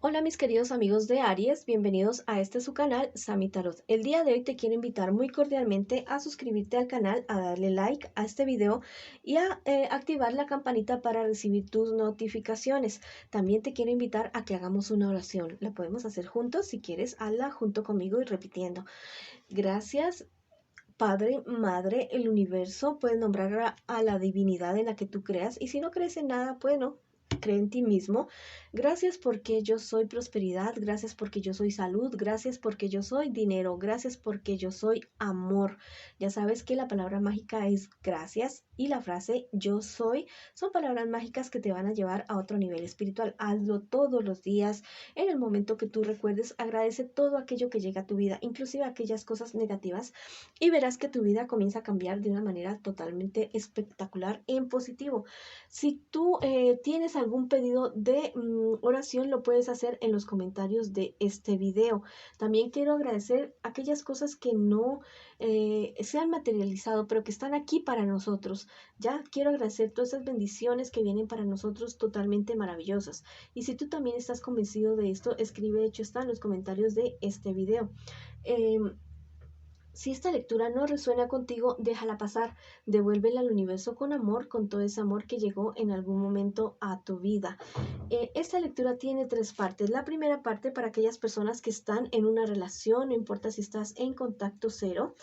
Hola mis queridos amigos de Aries, bienvenidos a este su canal Sami Tarot. El día de hoy te quiero invitar muy cordialmente a suscribirte al canal, a darle like a este video y a activar la campanita para recibir tus notificaciones. También te quiero invitar a que hagamos una oración. La podemos hacer juntos, si quieres, hazla junto conmigo y repitiendo. Gracias, Padre, Madre, el universo, puedes nombrar a la divinidad en la que tú creas y si no crees en nada, bueno, cree en ti mismo. Gracias porque yo soy prosperidad, gracias porque yo soy salud, gracias porque yo soy dinero, gracias porque yo soy amor. Ya sabes que la palabra mágica es gracias y la frase yo soy son palabras mágicas que te van a llevar a otro nivel espiritual. Hazlo todos los días, en el momento que tú recuerdes, agradece todo aquello que llega a tu vida, inclusive aquellas cosas negativas, y verás que tu vida comienza a cambiar de una manera totalmente espectacular en positivo. Si tú tienes algún pedido de oración, lo puedes hacer en los comentarios de este video. También quiero agradecer aquellas cosas que no se han materializado, pero que están aquí para nosotros. Ya quiero agradecer todas esas bendiciones que vienen para nosotros totalmente maravillosas. Y si tú también estás convencido de esto, escribe hecho está en los comentarios de este video. Si esta lectura no resuena contigo, déjala pasar, devuélvela al universo con amor, con todo ese amor que llegó en algún momento a tu vida. Esta lectura tiene tres partes. La primera parte para aquellas personas que están en una relación, no importa si estás en contacto cero.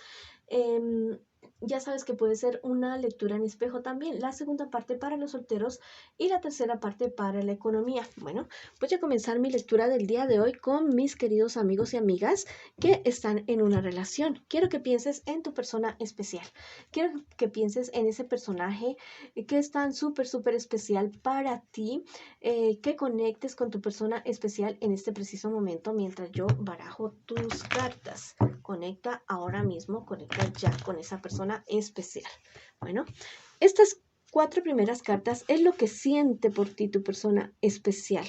Ya sabes que puede ser una lectura en espejo también. La segunda parte para los solteros y la tercera parte para la economía. Bueno, voy a comenzar mi lectura del día de hoy con mis queridos amigos y amigas que están en una relación. Quiero que pienses en tu persona especial. Quiero que pienses en ese personaje que es tan súper especial para ti, que conectes con tu persona especial en este preciso momento mientras yo barajo tus cartas. Conecta ahora mismo, conecta ya con esa persona especial. Bueno, estas cuatro primeras cartas es lo que siente por ti tu persona especial,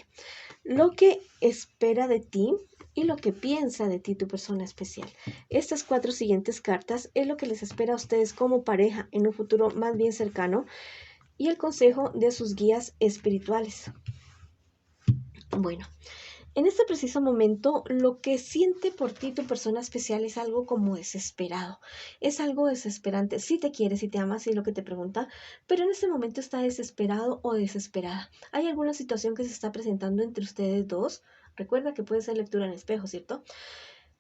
lo que espera de ti y lo que piensa de ti tu persona especial. Estas cuatro siguientes cartas es lo que les espera a ustedes como pareja en un futuro más bien cercano y el consejo de sus guías espirituales. Bueno, en este preciso momento, lo que siente por ti tu persona especial es algo como desesperado, es algo desesperante. Si te quiere, si te ama, si es lo que te pregunta, pero en este momento está desesperado o desesperada. Hay alguna situación que se está presentando entre ustedes dos. Recuerda que puede ser lectura en espejo, ¿cierto?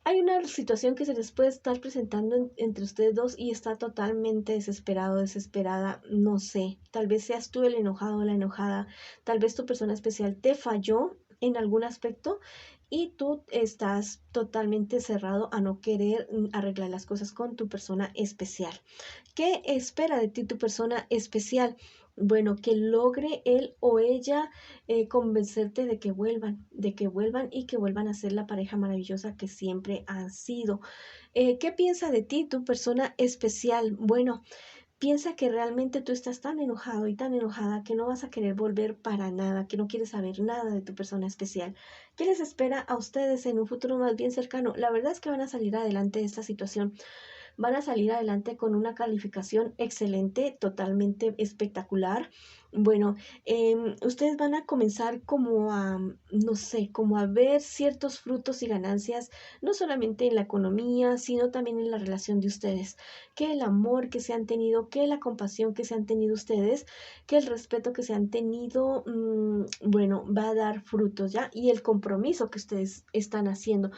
Hay una situación que se les puede estar presentando entre ustedes dos y está totalmente desesperado, desesperada, no sé, tal vez seas tú el enojado o la enojada, tal vez tu persona especial te falló en algún aspecto y tú estás totalmente cerrado a no querer arreglar las cosas con tu persona especial. ¿Qué espera de ti tu persona especial? Bueno, que logre él o ella convencerte de que vuelvan y que vuelvan a ser la pareja maravillosa que siempre han sido. ¿Qué piensa de ti tu persona especial? Bueno, piensa que realmente tú estás tan enojado y tan enojada que no vas a querer volver para nada, que no quieres saber nada de tu persona especial. ¿Qué les espera a ustedes en un futuro más bien cercano? La verdad es que van a salir adelante de esta situación, van a salir adelante con una calificación excelente, totalmente espectacular. Bueno, ustedes van a comenzar como a, no sé, como a ver ciertos frutos y ganancias, no solamente en la economía, sino también en la relación de ustedes. Que el amor que se han tenido, que la compasión que se han tenido ustedes, que el respeto que se han tenido, bueno, va a dar frutos, ¿ya? Y el compromiso que ustedes están haciendo.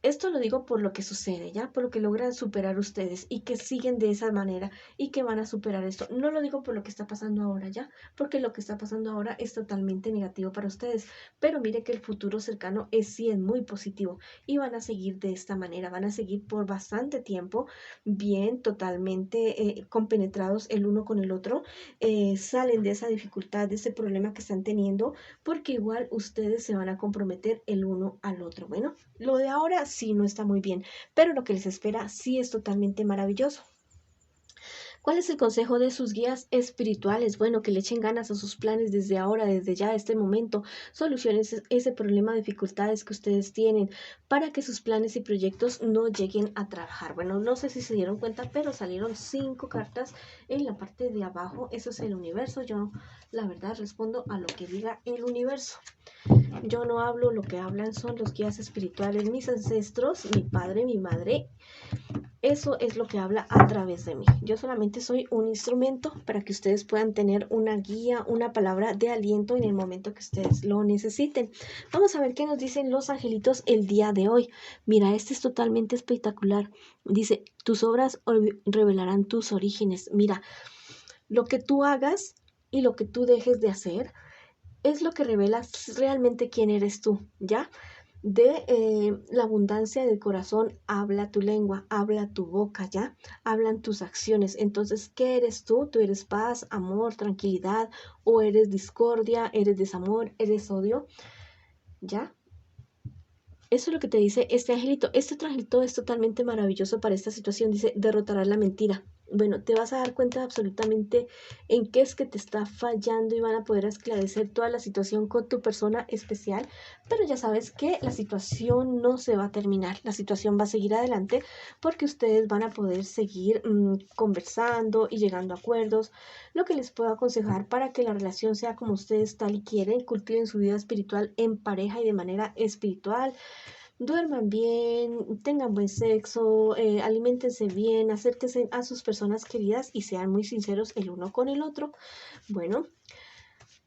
Esto lo digo por lo que sucede, ¿ya? Por lo que logran superar ustedes y que siguen de esa manera y que van a superar esto. No lo digo por lo que está pasando ahora, ¿ya? Porque lo que está pasando ahora es totalmente negativo para ustedes. Pero mire que el futuro cercano sí es muy positivo y van a seguir de esta manera. Van a seguir por bastante tiempo bien, totalmente compenetrados el uno con el otro. Salen de esa dificultad, de ese problema que están teniendo, porque igual ustedes se van a comprometer el uno al otro. Bueno, lo de ahora sí no está muy bien, pero lo que les espera sí es totalmente maravilloso. ¿Cuál es el consejo de sus guías espirituales? Bueno, que le echen ganas a sus planes desde ahora, desde ya, este momento. Solucionen ese problema, dificultades que ustedes tienen para que sus planes y proyectos no lleguen a trabajar. Bueno, no sé si se dieron cuenta, pero salieron 5 cartas en la parte de abajo. Eso es el universo. Yo, la verdad, respondo a lo que diga el universo. Yo no hablo, lo que hablan son los guías espirituales, mis ancestros, mi padre, mi madre. Eso es lo que habla a través de mí. Yo solamente soy un instrumento para que ustedes puedan tener una guía, una palabra de aliento en el momento que ustedes lo necesiten. Vamos a ver qué nos dicen los angelitos el día de hoy. Mira, este es totalmente espectacular. Dice, tus obras revelarán tus orígenes. Mira, lo que tú hagas y lo que tú dejes de hacer es lo que revela realmente quién eres tú, ¿ya? De la abundancia del corazón habla tu lengua, habla tu boca, ¿ya? Hablan tus acciones. Entonces, ¿qué eres tú? ¿Tú eres paz, amor, tranquilidad? ¿O eres discordia, eres desamor, eres odio? ¿Ya? Eso es lo que te dice este angelito. Este otro angelito es totalmente maravilloso para esta situación. Dice, derrotarás la mentira. Bueno, te vas a dar cuenta absolutamente en qué es que te está fallando y van a poder esclarecer toda la situación con tu persona especial. Pero ya sabes que la situación no se va a terminar. La situación va a seguir adelante porque ustedes van a poder seguir conversando y llegando a acuerdos. Lo que les puedo aconsejar para que la relación sea como ustedes tal y quieren, cultiven su vida espiritual en pareja y de manera espiritual. Duerman bien, tengan buen sexo, aliméntense bien, acérquense a sus personas queridas y sean muy sinceros el uno con el otro. Bueno,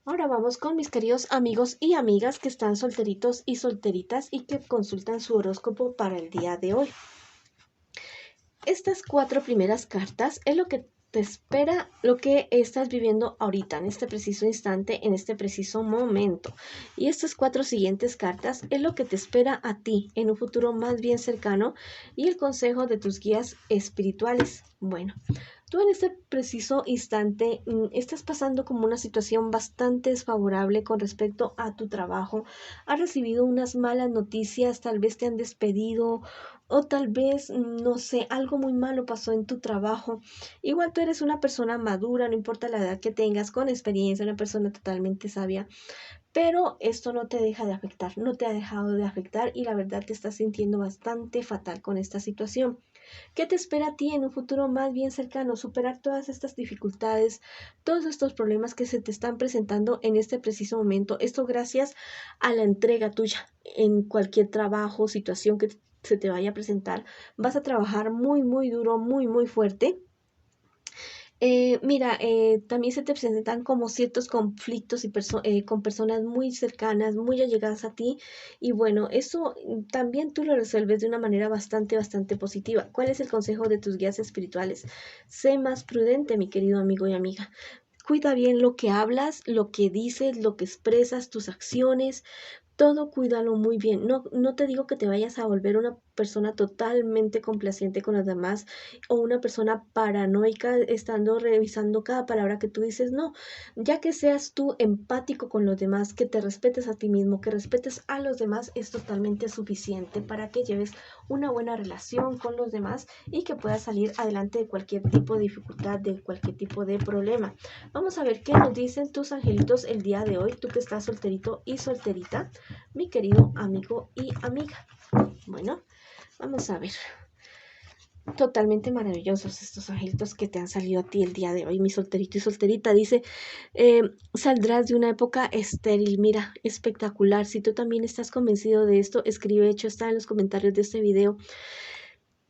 ahora vamos con mis queridos amigos y amigas que están solteritos y solteritas y que consultan su horóscopo para el día de hoy. Estas 4 primeras cartas es lo que te espera, lo que estás viviendo ahorita, en este preciso instante, en este preciso momento. Y estas 4 siguientes cartas es lo que te espera a ti en un futuro más bien cercano y el consejo de tus guías espirituales. Bueno, tú en este preciso instante estás pasando como una situación bastante desfavorable con respecto a tu trabajo. Has recibido unas malas noticias, tal vez te han despedido o tal vez, no sé, algo muy malo pasó en tu trabajo. Igual tú eres una persona madura, no importa la edad que tengas, con experiencia, una persona totalmente sabia, pero esto no te deja de afectar, no te ha dejado de afectar y la verdad te estás sintiendo bastante fatal con esta situación. ¿Qué te espera a ti en un futuro más bien cercano? Superar todas estas dificultades, todos estos problemas que se te están presentando en este preciso momento. Esto gracias a la entrega tuya en cualquier trabajo, situación que se te vaya a presentar. Vas a trabajar muy, muy duro, muy, muy fuerte. Mira, también se te presentan como ciertos conflictos y con personas muy cercanas, muy allegadas a ti. Y bueno, eso también tú lo resuelves de una manera bastante, bastante positiva. ¿Cuál es el consejo de tus guías espirituales? Sé más prudente, mi querido amigo y amiga. Cuida bien lo que hablas, lo que dices, lo que expresas, tus acciones. Todo cuídalo muy bien. No, no te digo que te vayas a volver una persona totalmente complaciente con los demás o una persona paranoica estando revisando cada palabra que tú dices. No, ya que seas tú empático con los demás, que te respetes a ti mismo, que respetes a los demás, es totalmente suficiente para que lleves una buena relación con los demás y que puedas salir adelante de cualquier tipo de dificultad, de cualquier tipo de problema. Vamos a ver qué nos dicen tus angelitos el día de hoy, tú que estás solterito y solterita, mi querido amigo y amiga. Bueno, vamos a ver. Totalmente maravillosos estos angelitos que te han salido a ti el día de hoy, mi solterito y solterita. Dice, saldrás de una época estéril. Mira, espectacular. Si tú también estás convencido de esto, escribe, hecho está en los comentarios de este video.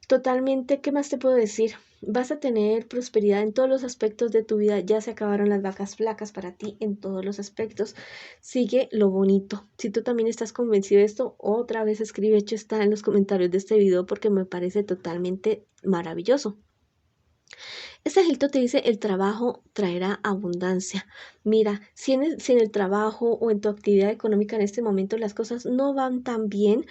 Totalmente, ¿qué más te puedo decir? Vas a tener prosperidad en todos los aspectos de tu vida. Ya se acabaron las vacas flacas para ti en todos los aspectos. Sigue lo bonito. Si tú también estás convencido de esto, otra vez escribe, hecho está en los comentarios de este video porque me parece totalmente maravilloso. Este angelito te dice, el trabajo traerá abundancia. Mira, si en el trabajo o en tu actividad económica en este momento las cosas no van tan bien,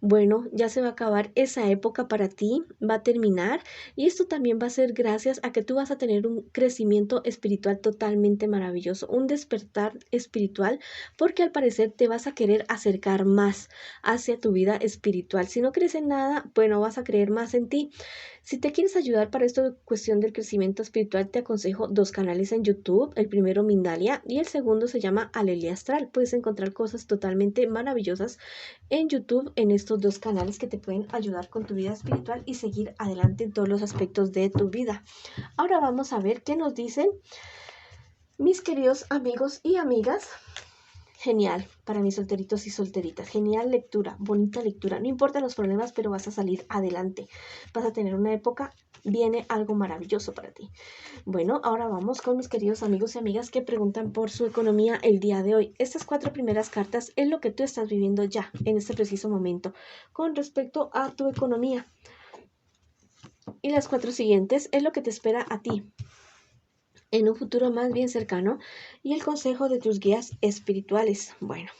bueno, ya se va a acabar esa época para ti, va a terminar y esto también va a ser gracias a que tú vas a tener un crecimiento espiritual totalmente maravilloso, un despertar espiritual, porque al parecer te vas a querer acercar más hacia tu vida espiritual. Si no crees en nada, bueno, vas a creer más en ti. Si te quieres ayudar para esta cuestión del crecimiento espiritual, te aconsejo 2 canales en YouTube. El primero, Mindalia, y el segundo se llama Alelia Astral. Puedes encontrar cosas totalmente maravillosas en YouTube en estos 2 canales que te pueden ayudar con tu vida espiritual y seguir adelante en todos los aspectos de tu vida. Ahora vamos a ver qué nos dicen mis queridos amigos y amigas Genial, para mis solteritos y solteritas. Genial lectura, bonita lectura. No importan los problemas, pero vas a salir adelante. Vas a tener una época, viene algo maravilloso para ti. Bueno, ahora vamos con mis queridos amigos y amigas que preguntan por su economía el día de hoy. Estas 4 primeras cartas es lo que tú estás viviendo ya, en este preciso momento, con respecto a tu economía. Y las 4 siguientes es lo que te espera a ti en un futuro más bien cercano y el consejo de tus guías espirituales. Bueno,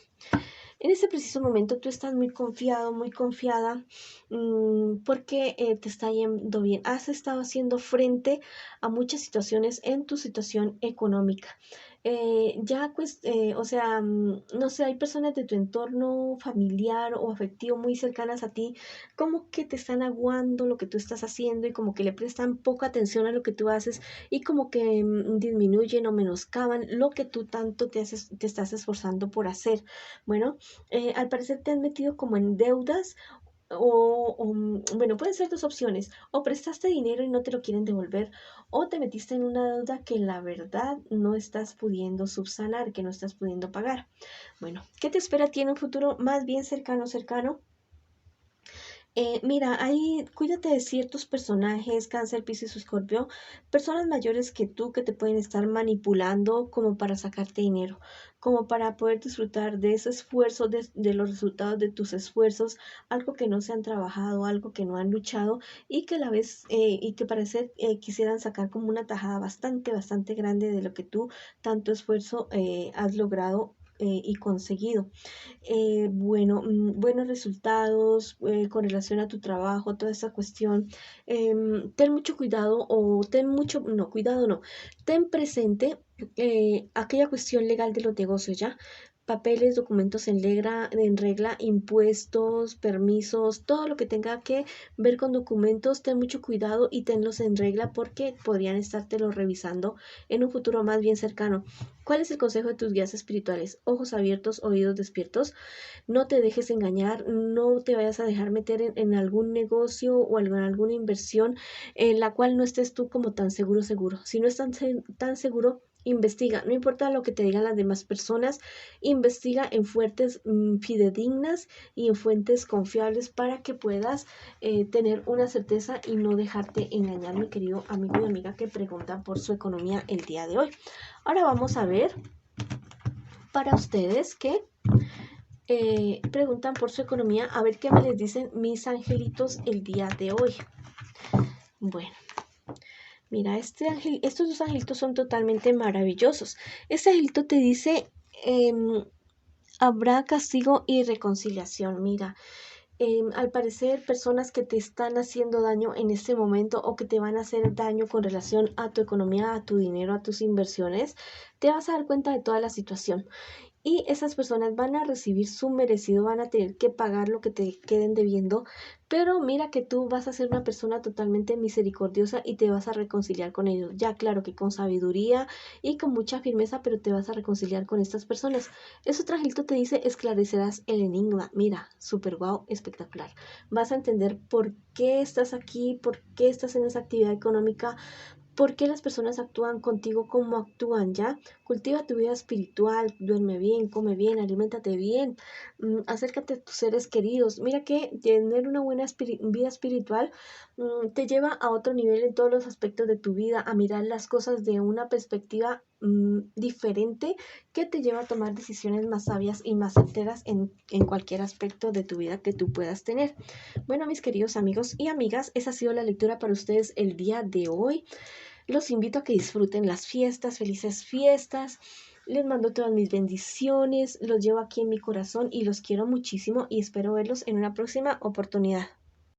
en este preciso momento tú estás muy confiado, muy confiada, porque te está yendo bien. Has estado haciendo frente a muchas situaciones en tu situación económica. O sea, no sé, hay personas de tu entorno familiar o afectivo muy cercanas a ti, como que te están aguando lo que tú estás haciendo y como que le prestan poca atención a lo que tú haces y como que disminuyen o menoscaban lo que tú tanto te estás esforzando por hacer. Bueno, al parecer te han metido como en deudas bueno, pueden ser 2 opciones, o prestaste dinero y no te lo quieren devolver, o te metiste en una deuda que la verdad no estás pudiendo subsanar, que no estás pudiendo pagar. Bueno, ¿qué te espera a ti en un futuro más bien cercano? Mira, ahí cuídate de ciertos personajes, Cáncer, Piscis o Escorpio, personas mayores que tú que te pueden estar manipulando como para sacarte dinero, como para poder disfrutar de ese esfuerzo, de los resultados de tus esfuerzos, algo que no se han trabajado, algo que no han luchado y que a la vez, y que parece quisieran sacar como una tajada bastante grande de lo que tú tanto esfuerzo has logrado y conseguido. Buenos resultados con relación a tu trabajo, toda esta cuestión. Ten mucho cuidado o no, cuidado no, ten presente aquella cuestión legal de los negocios, ¿ya? Papeles, documentos en regla, impuestos, permisos, todo lo que tenga que ver con documentos, ten mucho cuidado y tenlos en regla porque podrían estártelo revisando en un futuro más bien cercano. ¿Cuál es el consejo de tus guías espirituales? Ojos abiertos, oídos despiertos. No te dejes engañar, no te vayas a dejar meter en algún negocio o en alguna inversión en la cual no estés tú como tan seguro. Si no estás tan seguro, investiga, no importa lo que te digan las demás personas, investiga en fuentes fidedignas y en fuentes confiables para que puedas tener una certeza y no dejarte engañar, mi querido amigo y amiga que preguntan por su economía el día de hoy. Ahora vamos a ver para ustedes que preguntan por su economía, a ver qué me les dicen mis angelitos el día de hoy. Bueno, mira, estos 2 angelitos son totalmente maravillosos. Este angelito te dice, habrá castigo y reconciliación. Mira, al parecer personas que te están haciendo daño en este momento o que te van a hacer daño con relación a tu economía, a tu dinero, a tus inversiones, te vas a dar cuenta de toda la situación. Y esas personas van a recibir su merecido, van a tener que pagar lo que te queden debiendo, pero mira que tú vas a ser una persona totalmente misericordiosa y te vas a reconciliar con ellos. Ya claro que con sabiduría y con mucha firmeza, pero te vas a reconciliar con estas personas. Eso trajito te dice, esclarecerás el enigma. Mira, súper guau, espectacular. Vas a entender por qué estás aquí, por qué estás en esa actividad económica, por qué las personas actúan contigo como actúan, ¿ya? Cultiva tu vida espiritual, duerme bien, come bien, aliméntate bien, acércate a tus seres queridos. Mira que tener una buena vida espiritual te lleva a otro nivel en todos los aspectos de tu vida, a mirar las cosas de una perspectiva diferente que te lleva a tomar decisiones más sabias y más certeras en cualquier aspecto de tu vida que tú puedas tener. Bueno, mis queridos amigos y amigas, esa ha sido la lectura para ustedes el día de hoy. Los invito a que disfruten las fiestas, felices fiestas. Les mando todas mis bendiciones, los llevo aquí en mi corazón y los quiero muchísimo y espero verlos en una próxima oportunidad.